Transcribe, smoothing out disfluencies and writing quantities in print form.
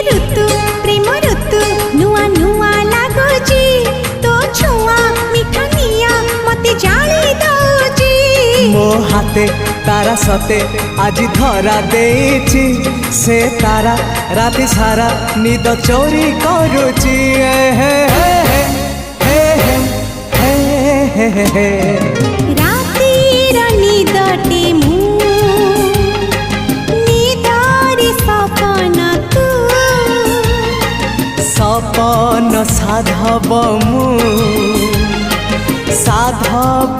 ऋतु प्रेम ऋतु नुआ नुआ लागुची तो छुआ मिठा निया मते जाली दउची मो हाथे तारा सते आज धरा देछि से तारा राति सारा निद चोरी करुची हे हे हे हे हे हे हे रातिर निदटे मु निदारी सपन तू सपन साधव मु साधव